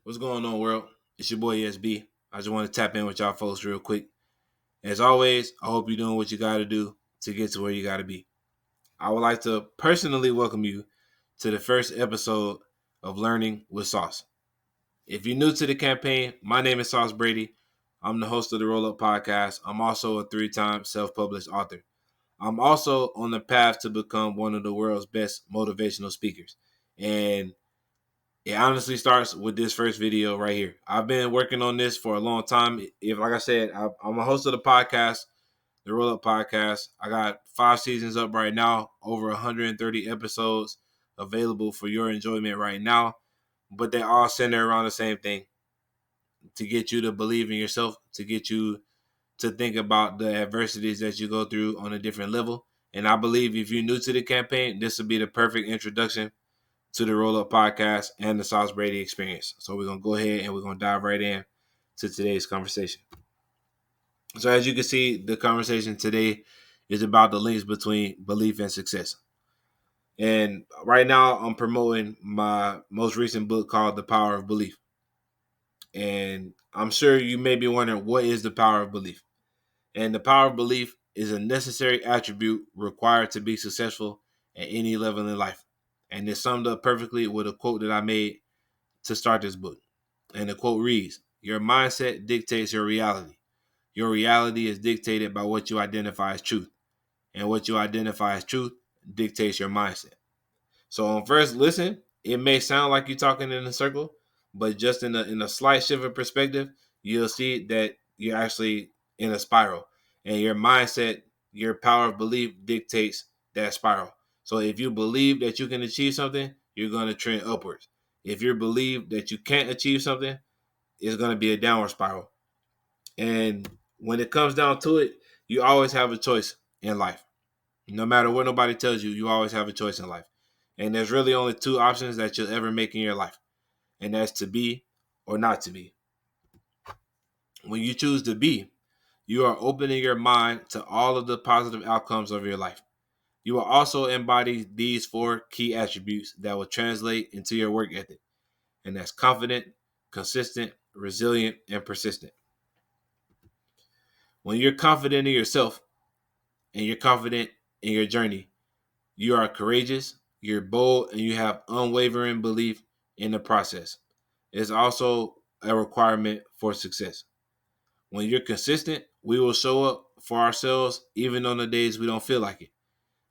What's going on, world? It's your boy SB. I just want to tap in with y'all folks real quick. As always, I hope you're doing what you got to do to get to where you got to be. I would like to personally welcome you to the first episode of Learning with Sauce. If you're new to the campaign, my name is Sauce Brady. I'm the host of the Roll Up Podcast. I'm also a 3-time self-published author. I'm also on the path to become one of the world's best motivational speakers. And it honestly starts with this first video right here. I've been working on this for a long time. Like I said, I'm a host of the podcast, the Roll Up Podcast. I got 5 seasons up right now, over 130 episodes available for your enjoyment right now. But they all center around the same thing: to get you to believe in yourself, to get you to think about the adversities that you go through on a different level. And I believe if you're new to the campaign, this will be the perfect introduction to the Roll Up Podcast and the Sauce Brady Experience. So we're going to go ahead and we're going to dive right in to today's conversation. So as you can see, the conversation today is about the links between belief and success. And right now I'm promoting my most recent book called The Power of Belief. And I'm sure you may be wondering, what is the power of belief? And the power of belief is a necessary attribute required to be successful at any level in life. And it's summed up perfectly with a quote that I made to start this book. And the quote reads, "Your mindset dictates your reality. Your reality is dictated by what you identify as truth. And what you identify as truth dictates your mindset." So on first listen, it may sound like you're talking in a circle, but just in a slight shift of perspective, you'll see that you're actually in a spiral. And your mindset, your power of belief dictates that spiral. So if you believe that you can achieve something, you're going to trend upwards. If you believe that you can't achieve something, it's going to be a downward spiral. And when it comes down to it, you always have a choice in life. No matter what nobody tells you, you always have a choice in life. And there's really only 2 options that you'll ever make in your life. And that's to be or not to be. When you choose to be, you are opening your mind to all of the positive outcomes of your life. You will also embody these 4 key attributes that will translate into your work ethic. And that's confident, consistent, resilient, and persistent. When you're confident in yourself and you're confident in your journey, you are courageous, you're bold, and you have unwavering belief in the process. It's also a requirement for success. When you're consistent, we will show up for ourselves even on the days we don't feel like it.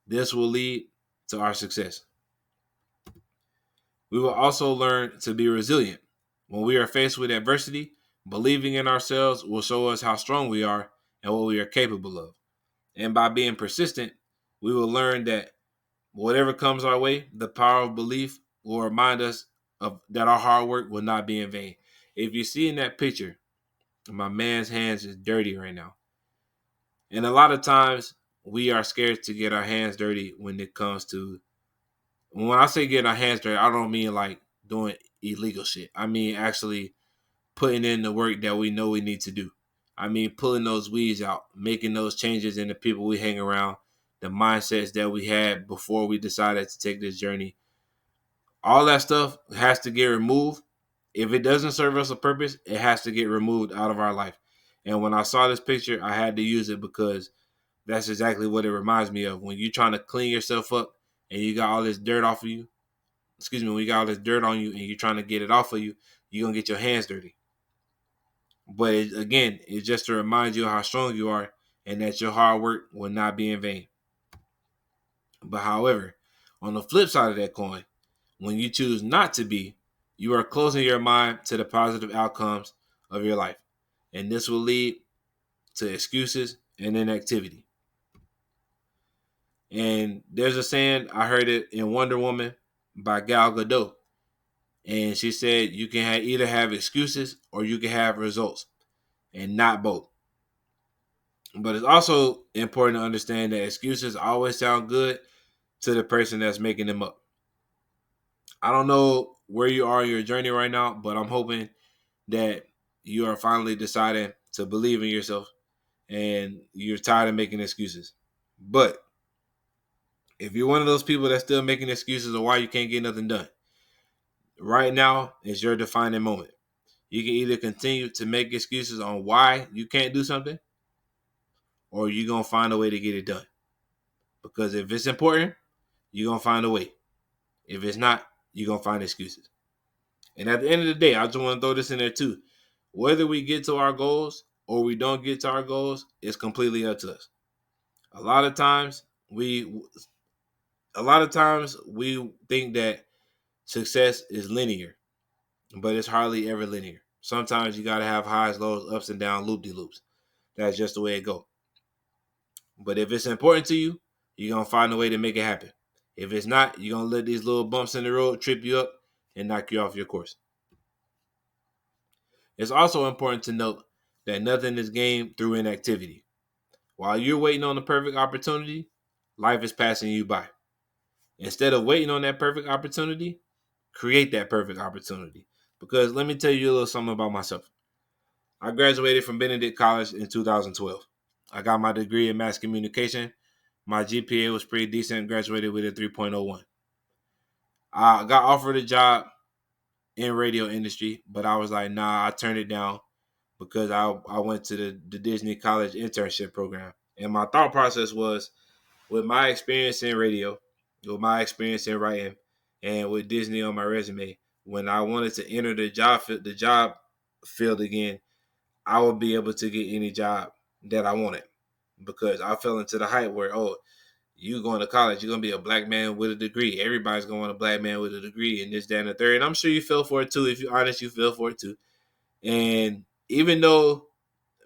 This will lead to our success. We will also learn to be resilient. When we are faced with adversity, believing in ourselves will show us how strong we are and what we are capable of. And by being persistent, we will learn that whatever comes our way, the power of belief will remind us of that our hard work will not be in vain. If you see in that picture, my man's hands is dirty right now. And a lot of times we are scared to get our hands dirty when it comes to, when I say getting our hands dirty, I don't mean like doing illegal shit. I mean actually putting in the work that we know we need to do. I mean pulling those weeds out, making those changes in the people we hang around, the mindsets that we had before we decided to take this journey. All that stuff has to get removed. If it doesn't serve us a purpose, it has to get removed out of our life. And when I saw this picture, I had to use it because that's exactly what it reminds me of. When you're trying to clean yourself up and you got all this dirt off of you, when you got all this dirt on you and you're trying to get it off of you, you're going to get your hands dirty. But again, it's just to remind you of how strong you are and that your hard work will not be in vain. But however, on the flip side of that coin, when you choose not to be, you are closing your mind to the positive outcomes of your life. And this will lead to excuses and inactivity. And there's a saying, I heard it in Wonder Woman by Gal Gadot. And she said you can either have excuses or you can have results, and not both. But it's also important to understand that excuses always sound good to the person that's making them up. I don't know where you are in your journey right now, but I'm hoping that you are finally deciding to believe in yourself and you're tired of making excuses. But if you're one of those people that's still making excuses of why you can't get nothing done, right now is your defining moment. You can either continue to make excuses on why you can't do something, or you're going to find a way to get it done. Because if it's important, you're going to find a way. If it's not, you're going to find excuses. And at the end of the day, I just want to throw this in there too. Whether we get to our goals or we don't get to our goals, it's completely up to us. A lot of times we think that success is linear, but it's hardly ever linear. Sometimes you got to have highs, lows, ups and downs, loop-de-loops. That's just the way it goes. But if it's important to you, you're going to find a way to make it happen. If it's not, you're going to let these little bumps in the road trip you up and knock you off your course. It's also important to note that nothing is gained through inactivity. While you're waiting on the perfect opportunity, life is passing you by. Instead of waiting on that perfect opportunity, create that perfect opportunity. Because let me tell you a little something about myself. I graduated from Benedict College in 2012. I got my degree in mass communication. My GPA was pretty decent, graduated with a 3.01. I got offered a job in radio industry, but I was like, nah, I turned it down because I went to the Disney College internship program. And my thought process was, with my experience in radio, with my experience in writing, and with Disney on my resume, when I wanted to enter the job field again, I would be able to get any job that I wanted, because I fell into the hype where, oh, you going to college, you're going to be a black man with a degree. Everybody's going to a black man with a degree, and this, that, and the third. And I'm sure you fell for it too. If you're honest, you fell for it too. And even though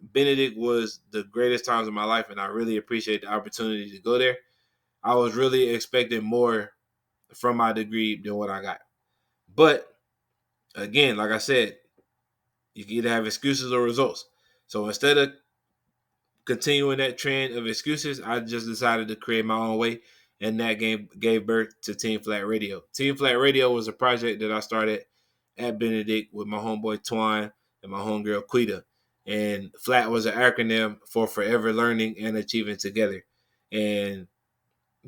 Benedict was the greatest times of my life, and I really appreciate the opportunity to go there, I was really expecting more from my degree than what I got. But again, like I said, you can either have excuses or results. So instead of continuing that trend of excuses, I just decided to create my own way, and that gave birth to Team Flat Radio. Team Flat Radio was a project that I started at Benedict with my homeboy Twine and my homegirl Quita. And FLAT was an acronym for Forever Learning and Achieving Together. And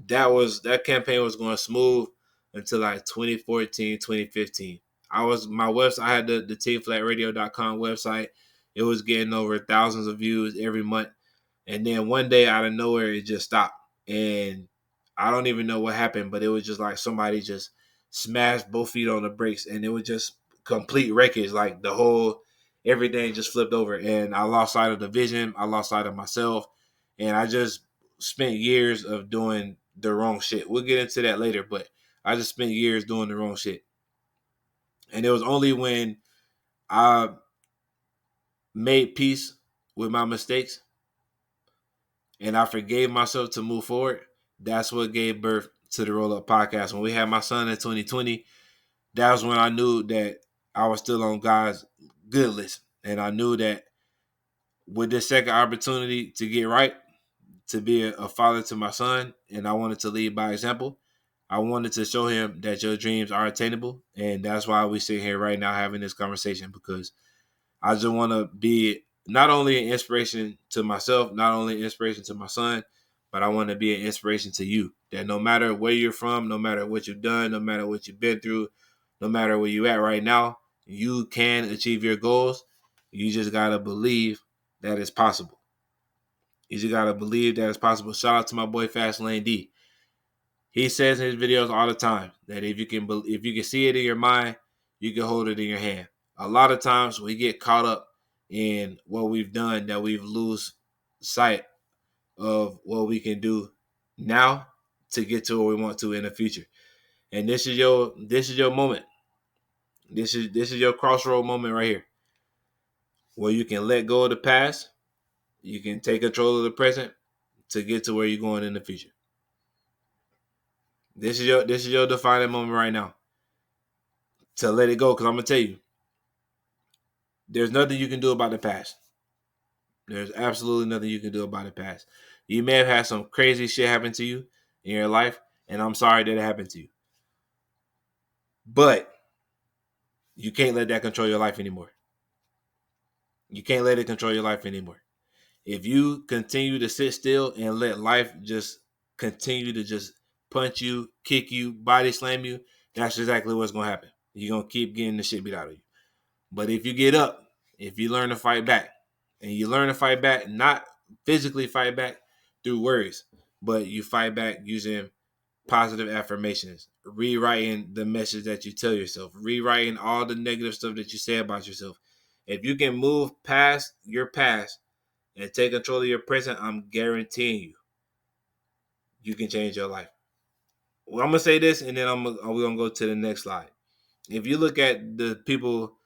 that campaign was going smooth until like 2014, 2015. I had the teamflatradio.com website. It was getting over thousands of views every month. And then one day out of nowhere, it just stopped. And I don't even know what happened, but it was just like somebody just smashed both feet on the brakes, and it was just complete wreckage. Like everything just flipped over, and I lost sight of the vision. I lost sight of myself, and I just spent years of doing the wrong shit. We'll get into that later, but I just spent years doing the wrong shit. And it was only when I made peace with my mistakes and I forgave myself to move forward, that's what gave birth to the Roll Up Podcast. When we had my son in 2020, that was when I knew that I was still on God's good list. And I knew that with this second opportunity to get right, to be a father to my son, and I wanted to lead by example, I wanted to show him that your dreams are attainable. And that's why we sit here right now having this conversation, because I just want to be not only an inspiration to myself, not only an inspiration to my son, but I want to be an inspiration to you. That no matter where you're from, no matter what you've done, no matter what you've been through, no matter where you're at right now, you can achieve your goals. You just got to believe that it's possible. You just got to believe that it's possible. Shout out to my boy Fastlane D. He says in his videos all the time that if you can see it in your mind, you can hold it in your hand. A lot of times we get caught up in what we've done that we lose sight of what we can do now to get to where we want to in the future. And this is your moment. This is your crossroad moment right here, where you can let go of the past, you can take control of the present to get to where you're going in the future. This is your defining moment right now, to let it go. Because I'm gonna tell you, there's nothing you can do about the past. There's absolutely nothing you can do about the past. You may have had some crazy shit happen to you in your life, and I'm sorry that it happened to you. But you can't let that control your life anymore. You can't let it control your life anymore. If you continue to sit still and let life just continue to just punch you, kick you, body slam you, that's exactly what's going to happen. You're going to keep getting the shit beat out of you. But if you get up, if you learn to fight back, and you learn to fight back, not physically fight back through words, but you fight back using positive affirmations, rewriting the message that you tell yourself, rewriting all the negative stuff that you say about yourself. If you can move past your past and take control of your present, I'm guaranteeing you can change your life. Well, I'm gonna say this, and then we're gonna go to the next slide. If you look at the people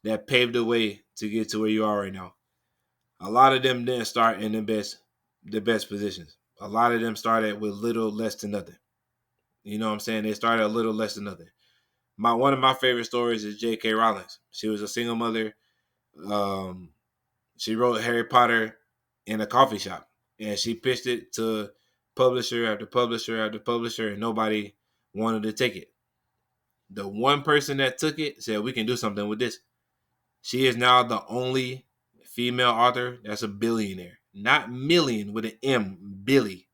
that paved the way to get to where you are right now, a lot of them didn't start in the best positions. A lot of them started with little less than nothing. You know what I'm saying? They started a little less than nothing. One of my favorite stories is J.K. Rowling. She was a single mother. Um, she wrote Harry Potter in a coffee shop, and she pitched it to publisher after publisher after publisher, and nobody wanted to take it. The one person that took it said, "We can do something with this." She is now the only female author that's a billionaire, not million with an M. Billie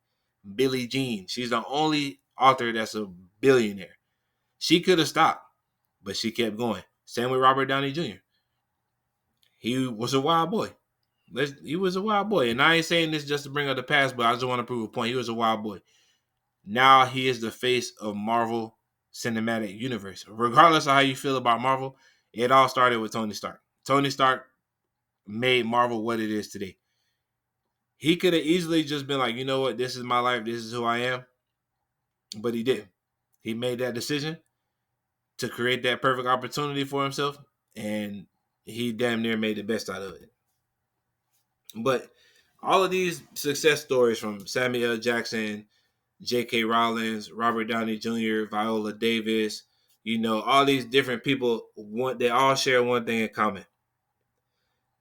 Jean. She's the only author that's a billionaire. She could have stopped, but she kept going. Same with Robert Downey Jr. He was a wild boy. He was a wild boy. And I ain't saying this just to bring up the past, but I just want to prove a point. He was a wild boy. Now he is the face of Marvel Cinematic Universe. Regardless of how you feel about Marvel, it all started with Tony Stark. Tony Stark made Marvel what it is today. He could have easily just been like, you know what, this is my life, this is who I am. But he didn't. He made that decision to create that perfect opportunity for himself, and he damn near made the best out of it. But all of these success stories from Samuel L. Jackson, J.K. Rowling, Robert Downey Jr., Viola Davis, all these different people, they all share one thing in common.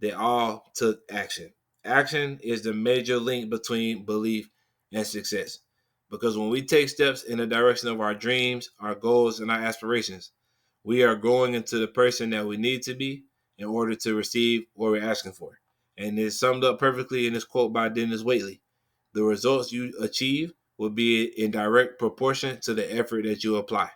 They all took action. Action is the major link between belief and success. Because when we take steps in the direction of our dreams, our goals, and our aspirations, we are growing into the person that we need to be in order to receive what we're asking for. And it's summed up perfectly in this quote by Dennis Waitley. The results you achieve will be in direct proportion to the effort that you apply.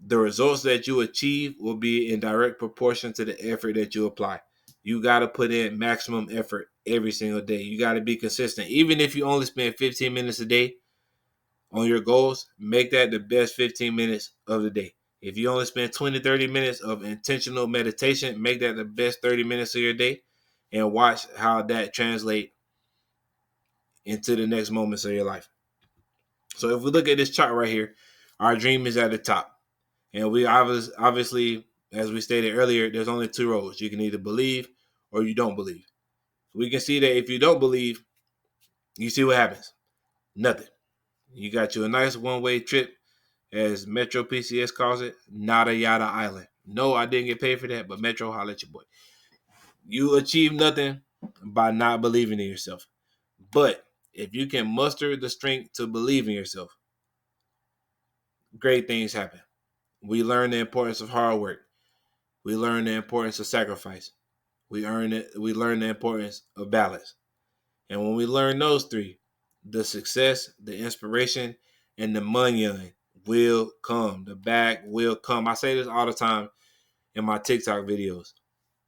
The results that you achieve will be in direct proportion to the effort that you apply. You got to put in maximum effort every single day. You got to be consistent. Even if you only spend 15 minutes a day on your goals, make that the best 15 minutes of the day. If you only spend 20, 30 minutes of intentional meditation, make that the best 30 minutes of your day, and watch how that translates into the next moments of your life. So if we look at this chart right here, our dream is at the top. And we obviously, as we stated earlier, there's only two roads. You can either believe or you don't believe. We can see that if you don't believe, you see what happens. Nothing. You got you a nice one-way trip, as Metro PCS calls it, Nada Yada Island. No, I didn't get paid for that, but Metro, holla at your boy. You achieve nothing by not believing in yourself. But if you can muster the strength to believe in yourself, great things happen. We learn the importance of hard work. We learn the importance of sacrifice. We learn the importance of balance. And when we learn those three, the success, the inspiration, and the money will come. The bag will come. I say this all the time in my TikTok videos.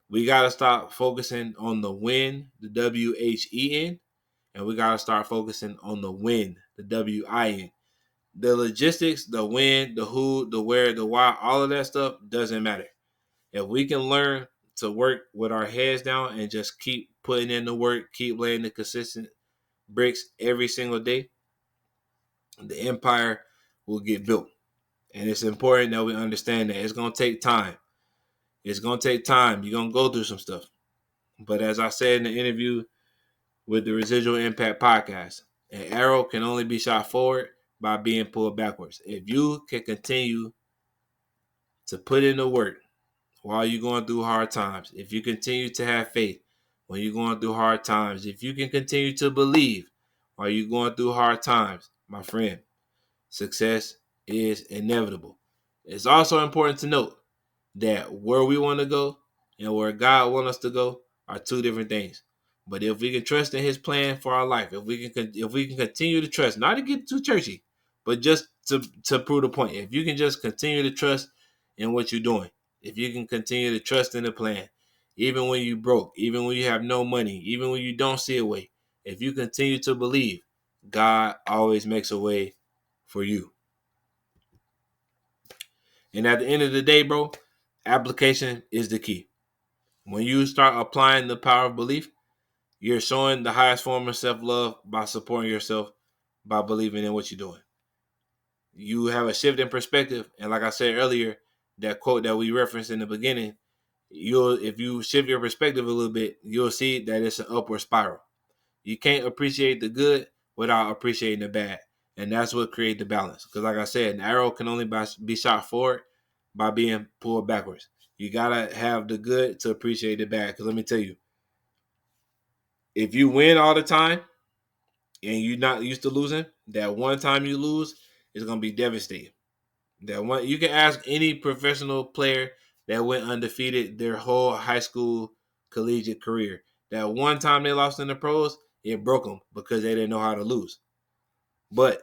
We got to stop focusing on the win, the WHEN, and we got to start focusing on the win, the WIN. The logistics, the when, the who, the where, the why, all of that stuff doesn't matter. If we can learn to work with our heads down and just keep putting in the work, keep laying the consistent bricks every single day, the empire will get built. And it's important that we understand that it's going to take time. It's going to take time. You're going to go through some stuff. But as I said in the interview with the Residual Impact podcast, an arrow can only be shot forward by being pulled backwards. If you can continue to put in the work while you're going through hard times, if you continue to have faith when you're going through hard times, if you can continue to believe while you're going through hard times, my friend, success is inevitable. It's also important to note that where we want to go and where God wants us to go are two different things. But if we can trust in His plan for our life, if we can continue to trust, not to get too churchy, but just to prove the point, if you can just continue to trust in what you're doing, if you can continue to trust in the plan, even when you broke, even when you have no money, even when you don't see a way, if you continue to believe, God always makes a way for you. And at the end of the day, bro, application is the key. When you start applying the power of belief, you're showing the highest form of self-love by supporting yourself, by believing in what you're doing. You have a shift in perspective. And like I said earlier, that quote that we referenced in the beginning, if you shift your perspective a little bit, you'll see that it's an upward spiral. You can't appreciate the good without appreciating the bad. And that's what creates the balance. Because like I said, an arrow can only be shot forward by being pulled backwards. You got to have the good to appreciate the bad. Because let me tell you, if you win all the time and you're not used to losing, that one time you lose is going to be devastating. That one, you can ask any professional player that went undefeated their whole high school collegiate career. That one time they lost in the pros, it broke them because they didn't know how to lose. But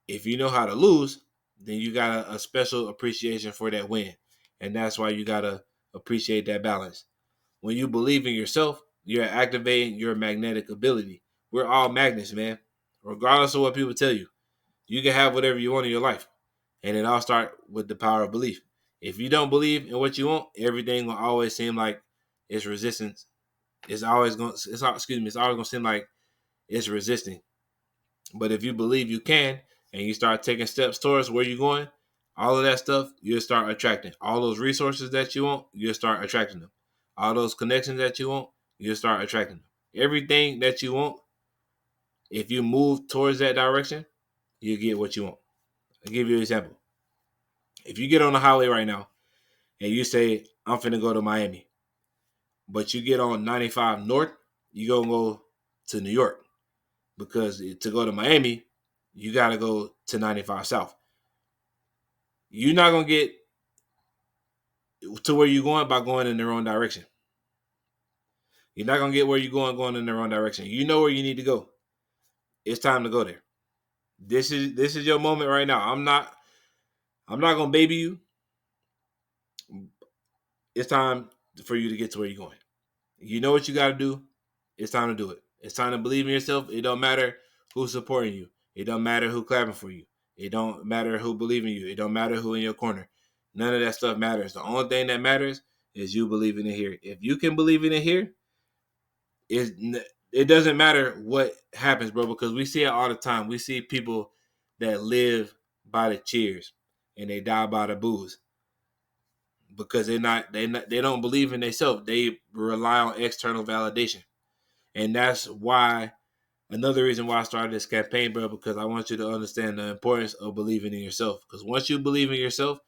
if you know how to lose, then you got a special appreciation for that win. And that's why you got to appreciate that balance. When you believe in yourself, you're activating your magnetic ability. We're all magnets, man. Regardless of what people tell you, you can have whatever you want in your life. And it all starts with the power of belief. If you don't believe in what you want, everything will always seem like it's resistance. It's always going. It's always going to seem like it's resisting. But if you believe you can, and you start taking steps towards where you're going, all of that stuff you'll start attracting. All those resources that you want, you'll start attracting them. All those connections that you want, you'll start attracting them. Everything that you want, if you move towards that direction, you get what you want. I'll give you an example. If you get on the highway right now and you say, I'm finna go to Miami, but you get on 95 North, you gonna go to New York. Because to go to Miami, you gotta go to 95 South. You're not gonna get to where you're going by going in the wrong direction. You're not gonna get where you're going in the wrong direction. You know where you need to go. It's time to go there. This is your moment right now. I'm not gonna baby you. It's time for you to get to where you're going. You know what you got to do. It's time to do it. It's time to believe in yourself. It don't matter who's supporting you. It don't matter who clapping for you. It don't matter who believe in you. It don't matter who in your corner. None of that stuff matters. The only thing that matters is you believing in here. If you can believe in it here, it doesn't matter what happens, bro, because we see it all the time. We see people that live by the cheers and they die by the boos because they don't believe in themselves. They rely on external validation. And that's why another reason why I started this campaign, bro, because I want you to understand the importance of believing in yourself. Because once you believe in yourself,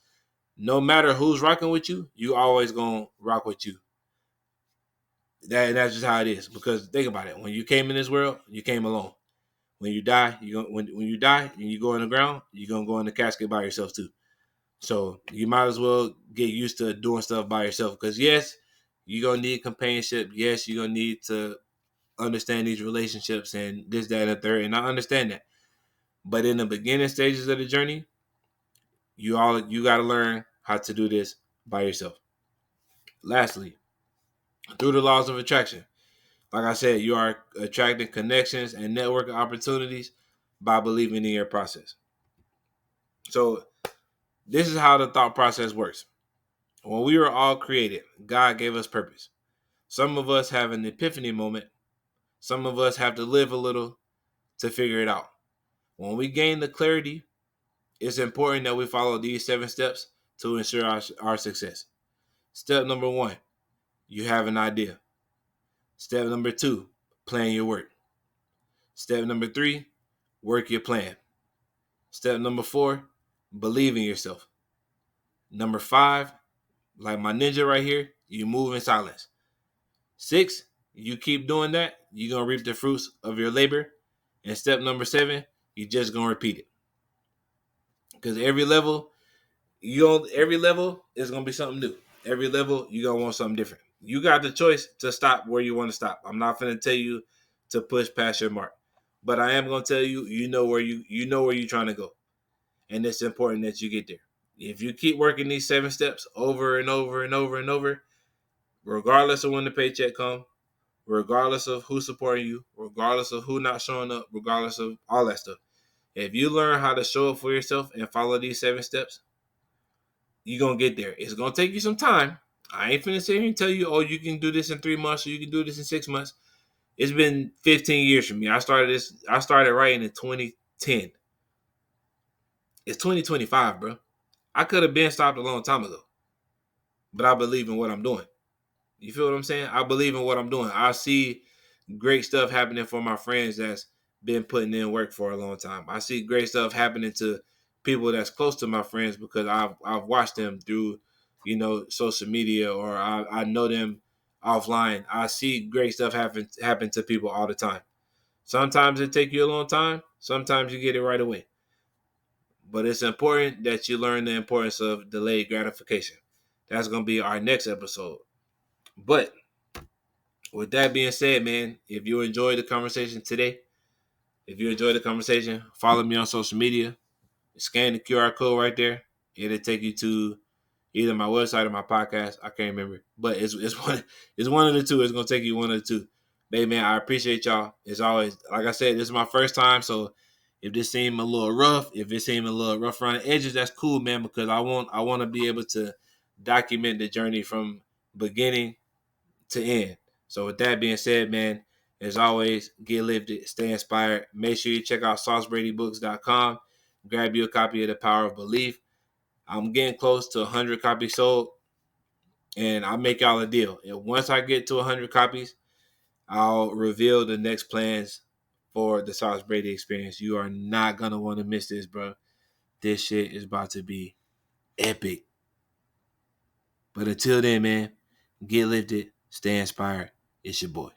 no matter who's rocking with you, you always gonna rock with you. That's just how it is. Because think about it. When you came in this world, you came alone. When you die, when you die and you go in the ground, you're gonna go in the casket by yourself too. So you might as well get used to doing stuff by yourself. Because yes, you're gonna need companionship. Yes, you're gonna need to understand these relationships and this, that, and the third. And I understand that. But in the beginning stages of the journey, you got to learn how to do this by yourself. Lastly, through the laws of attraction, like I said, you are attracting connections and network opportunities by believing in your process. So this is how the thought process works. When we were all created, God gave us purpose. Some of us have an epiphany moment. Some of us have to live a little to figure it out. When we gain the clarity, it's important that we follow these 7 steps to ensure our success. Step number 1, you have an idea. Step number 2, plan your work. Step number 3, work your plan. Step number 4, believe in yourself. Number 5, like my ninja right here, you move in silence. 6, you keep doing that, you're going to reap the fruits of your labor. And step number 7, you just going to repeat it. Because every level is gonna be something new. Every level you're gonna want something different. You got the choice to stop where you want to stop. I'm not gonna tell you to push past your mark, but I am gonna tell you you know where you're trying to go, and it's important that you get there. If you keep working these 7 steps over and over and over and over, regardless of when the paycheck comes, regardless of who's supporting you, regardless of who not showing up, regardless of all that stuff, if you learn how to show up for yourself and follow these 7 steps, you're going to get there. It's going to take you some time. I ain't finna sit here and tell you, oh, you can do this in 3 months or you can do this in 6 months. It's been 15 years for me. I started writing in 2010. It's 2025, bro. I could have been stopped a long time ago, but I believe in what I'm doing. You feel what I'm saying? I believe in what I'm doing. I see great stuff happening for my friends that's been putting in work for a long time. I see great stuff happening to people that's close to my friends because I've watched them through, social media, or I know them offline. I see great stuff happen to people all the time. Sometimes it take you a long time. Sometimes you get it right away. But it's important that you learn the importance of delayed gratification. That's going to be our next episode. But with that being said, man, if you enjoyed the conversation today, follow me on social media. Scan the QR code right there. It'll take you to either my website or my podcast. I can't remember, but it's one of the two. It's gonna take you one of the two. Baby, man, I appreciate y'all. As always, like I said, this is my first time, so if this seemed a little rough, if it seemed a little rough around the edges, that's cool, man. Because I want to be able to document the journey from beginning to end. So with that being said, man, as always, get lifted, stay inspired. Make sure you check out saucebradybooks.com. Grab you a copy of The Power of Belief. I'm getting close to 100 copies sold, and I'll make y'all a deal. And once I get to 100 copies, I'll reveal the next plans for the Sauce Brady experience. You are not going to want to miss this, bro. This shit is about to be epic. But until then, man, get lifted, stay inspired. It's your boy.